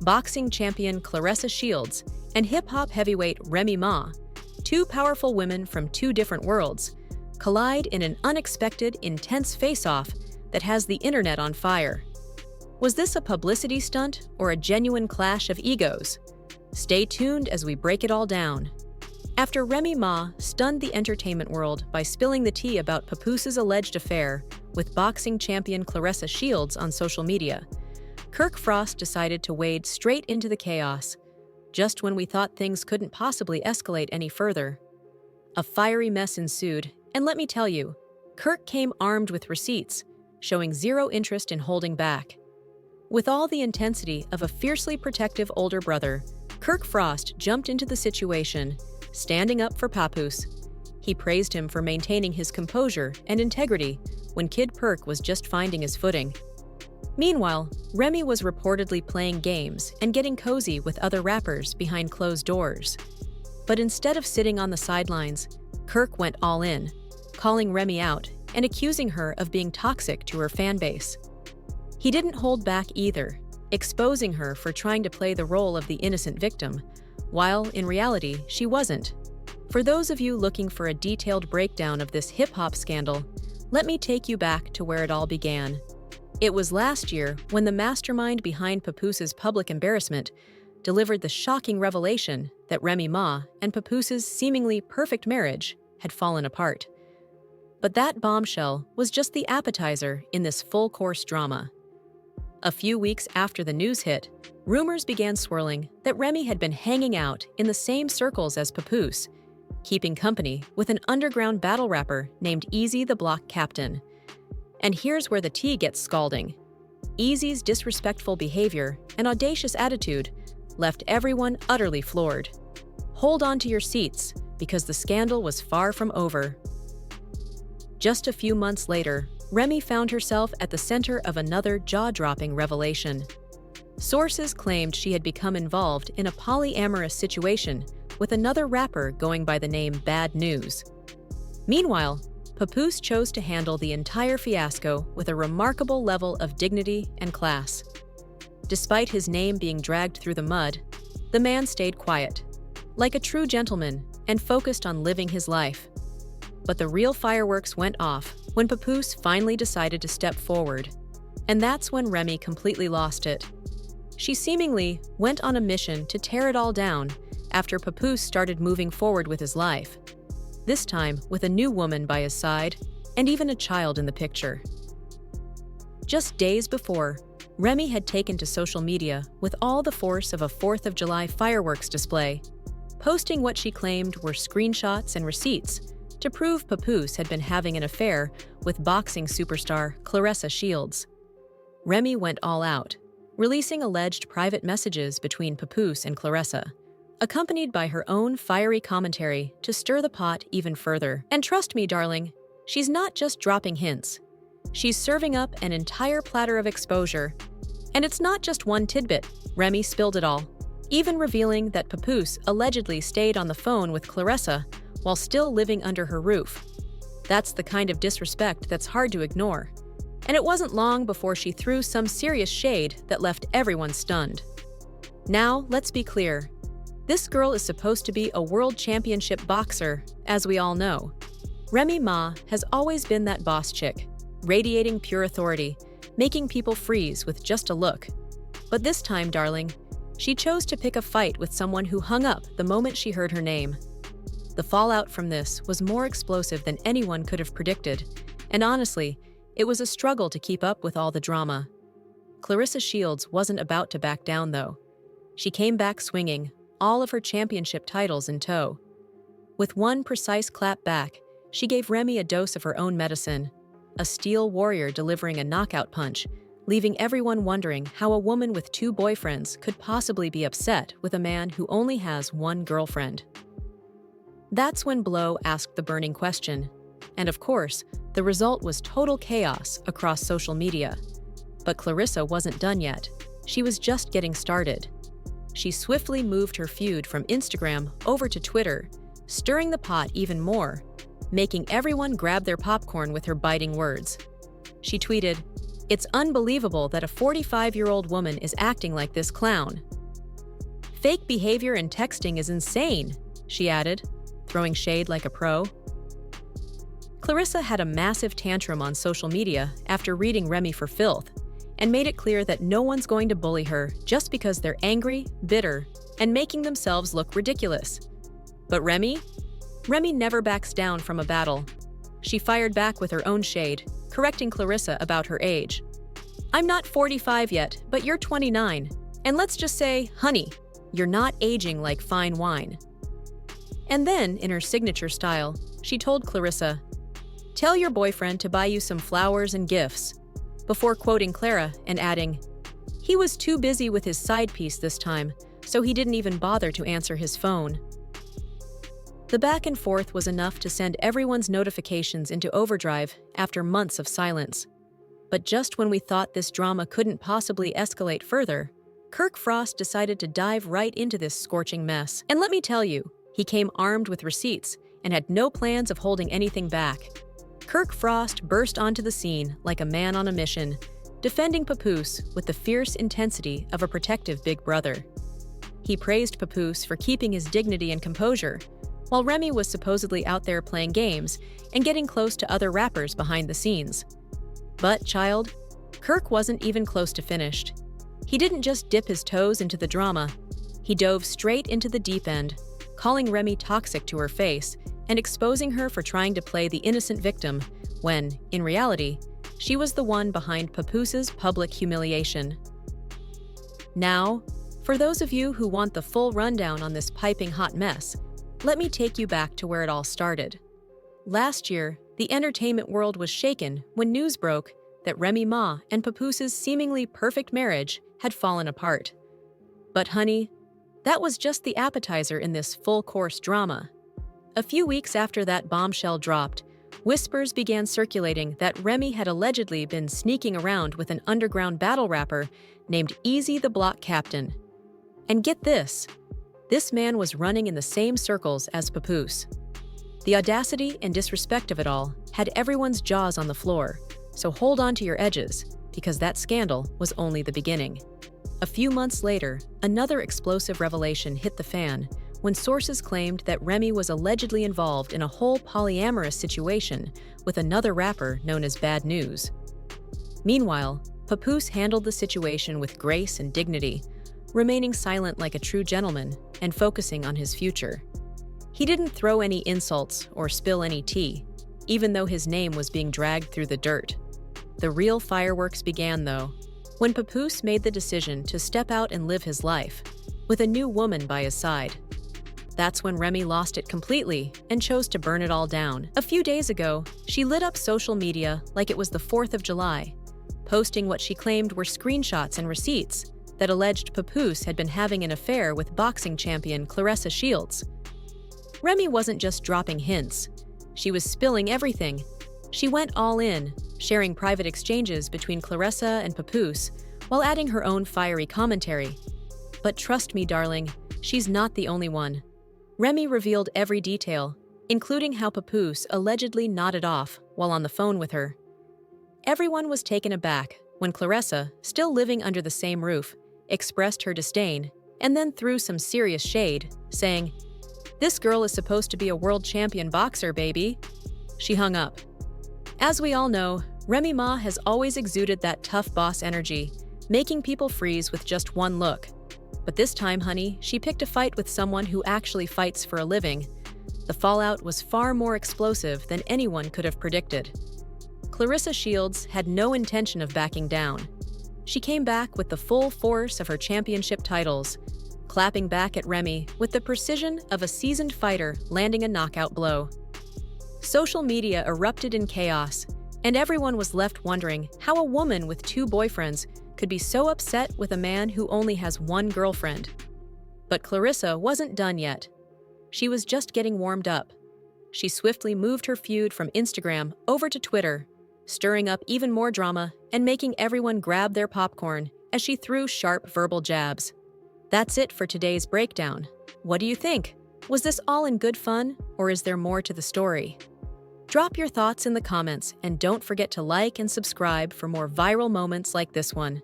boxing champion Claressa Shields and hip-hop heavyweight Remy Ma, two powerful women from two different worlds, collide in an unexpected, intense face-off that has the internet on fire. Was this a publicity stunt or a genuine clash of egos? Stay tuned as we break it all down. After Remy Ma stunned the entertainment world by spilling the tea about Papoos's alleged affair with boxing champion Claressa Shields on social media, Kirk Frost decided to wade straight into the chaos, just when we thought things couldn't possibly escalate any further. A fiery mess ensued, and let me tell you, Kirk came armed with receipts, showing zero interest in holding back. With all the intensity of a fiercely protective older brother, Kirk Frost jumped into the situation, standing up for Papoose. He praised him for maintaining his composure and integrity when Kid Perk was just finding his footing. Meanwhile, Remy was reportedly playing games and getting cozy with other rappers behind closed doors. But instead of sitting on the sidelines, Kirk went all in, calling Remy out and accusing her of being toxic to her fanbase. He didn't hold back either, exposing her for trying to play the role of the innocent victim, while in reality she wasn't. For those of you looking for a detailed breakdown of this hip-hop scandal, let me take you back to where it all began. It was last year when the mastermind behind Papoos's public embarrassment delivered the shocking revelation that Remy Ma and Papoos's seemingly perfect marriage had fallen apart. But that bombshell was just the appetizer in this full-course drama. A few weeks after the news hit, rumors began swirling that Remy had been hanging out in the same circles as Papoose, keeping company with an underground battle rapper named Easy the Block Captain. And here's where the tea gets scalding. Easy's disrespectful behavior and audacious attitude left everyone utterly floored. Hold on to your seats, because the scandal was far from over. Just a few months later, Remy found herself at the center of another jaw-dropping revelation. Sources claimed she had become involved in a polyamorous situation with another rapper going by the name Bad News. Meanwhile, Papoose chose to handle the entire fiasco with a remarkable level of dignity and class. Despite his name being dragged through the mud, the man stayed quiet, like a true gentleman, and focused on living his life. But the real fireworks went off when Papoose finally decided to step forward. And that's when Remy completely lost it. She seemingly went on a mission to tear it all down after Papoose started moving forward with his life. This time with a new woman by his side and even a child in the picture. Just days before, Remy had taken to social media with all the force of a 4th of July fireworks display, posting what she claimed were screenshots and receipts to prove Papoose had been having an affair with boxing superstar Claressa Shields. Remy went all out, releasing alleged private messages between Papoose and Claressa, accompanied by her own fiery commentary to stir the pot even further. And trust me, darling, she's not just dropping hints. She's serving up an entire platter of exposure. And it's not just one tidbit. Remy spilled it all, even revealing that Papoose allegedly stayed on the phone with Claressa while still living under her roof. That's the kind of disrespect that's hard to ignore. And it wasn't long before she threw some serious shade that left everyone stunned. Now, let's be clear. This girl is supposed to be a world championship boxer, as we all know. Remy Ma has always been that boss chick, radiating pure authority, making people freeze with just a look. But this time, darling, she chose to pick a fight with someone who hung up the moment she heard her name. The fallout from this was more explosive than anyone could have predicted, and honestly, it was a struggle to keep up with all the drama. Claressa Shields wasn't about to back down, though. She came back swinging, all of her championship titles in tow. With one precise clap back, she gave Remy a dose of her own medicine, a steel warrior delivering a knockout punch, leaving everyone wondering how a woman with 2 boyfriends could possibly be upset with a man who only has one girlfriend. That's when Blow asked the burning question, and of course, the result was total chaos across social media. But Claressa wasn't done yet. She was just getting started. She swiftly moved her feud from Instagram over to Twitter, stirring the pot even more, making everyone grab their popcorn with her biting words. She tweeted, It's unbelievable that a 45-year-old woman is acting like this clown. Fake behavior and texting is insane, she added, throwing shade like a pro. Claressa had a massive tantrum on social media after reading Remy for filth, and made it clear that no one's going to bully her just because they're angry, bitter, and making themselves look ridiculous. But Remy never backs down from a battle. She fired back with her own shade, correcting Claressa about her age. "I'm not 45 yet, but you're 29. And let's just say, honey, you're not aging like fine wine." And then, in her signature style, she told Claressa, "Tell your boyfriend to buy you some flowers and gifts," before quoting Clara and adding, "He was too busy with his side piece this time, so he didn't even bother to answer his phone." The back and forth was enough to send everyone's notifications into overdrive after months of silence. But just when we thought this drama couldn't possibly escalate further, Kirk Frost decided to dive right into this scorching mess. And let me tell you, he came armed with receipts and had no plans of holding anything back. Kirk Frost burst onto the scene like a man on a mission, defending Papoose with the fierce intensity of a protective big brother. He praised Papoose for keeping his dignity and composure, while Remy was supposedly out there playing games and getting close to other rappers behind the scenes. But, child, Kirk wasn't even close to finished. He didn't just dip his toes into the drama, he dove straight into the deep end, calling Remy toxic to her face and exposing her for trying to play the innocent victim when, in reality, she was the one behind Papoose's public humiliation. Now, for those of you who want the full rundown on this piping hot mess, let me take you back to where it all started. Last year, the entertainment world was shaken when news broke that Remy Ma and Papoose's seemingly perfect marriage had fallen apart. But honey, that was just the appetizer in this full-course drama. A few weeks after that bombshell dropped, whispers began circulating that Remy had allegedly been sneaking around with an underground battle rapper named Easy the Block Captain. And get this man was running in the same circles as Papoose. The audacity and disrespect of it all had everyone's jaws on the floor, so hold on to your edges, because that scandal was only the beginning. A few months later, another explosive revelation hit the fan when sources claimed that Remy was allegedly involved in a whole polyamorous situation with another rapper known as Bad News. Meanwhile, Papoose handled the situation with grace and dignity, remaining silent like a true gentleman and focusing on his future. He didn't throw any insults or spill any tea, even though his name was being dragged through the dirt. The real fireworks began, though, when Papoose made the decision to step out and live his life, with a new woman by his side. That's when Remy lost it completely and chose to burn it all down. A few days ago, she lit up social media like it was the 4th of July, posting what she claimed were screenshots and receipts that alleged Papoose had been having an affair with boxing champion Claressa Shields. Remy wasn't just dropping hints. She was spilling everything. She went all in, sharing private exchanges between Claressa and Papoose, while adding her own fiery commentary. But trust me, darling, she's not the only one. Remy revealed every detail, including how Papoose allegedly nodded off while on the phone with her. Everyone was taken aback when Claressa, still living under the same roof, expressed her disdain and then threw some serious shade, saying, "This girl is supposed to be a world champion boxer, baby." She hung up. As we all know, Remy Ma has always exuded that tough boss energy, making people freeze with just one look. But this time, honey, she picked a fight with someone who actually fights for a living. The fallout was far more explosive than anyone could have predicted. Claressa Shields had no intention of backing down. She came back with the full force of her championship titles, clapping back at Remy with the precision of a seasoned fighter landing a knockout blow. Social media erupted in chaos, and everyone was left wondering how a woman with 2 boyfriends could be so upset with a man who only has 1 girlfriend. But Claressa wasn't done yet. She was just getting warmed up. She swiftly moved her feud from Instagram over to Twitter, stirring up even more drama and making everyone grab their popcorn as she threw sharp verbal jabs. That's it for today's breakdown. What do you think? Was this all in good fun, or is there more to the story? Drop your thoughts in the comments and don't forget to like and subscribe for more viral moments like this one.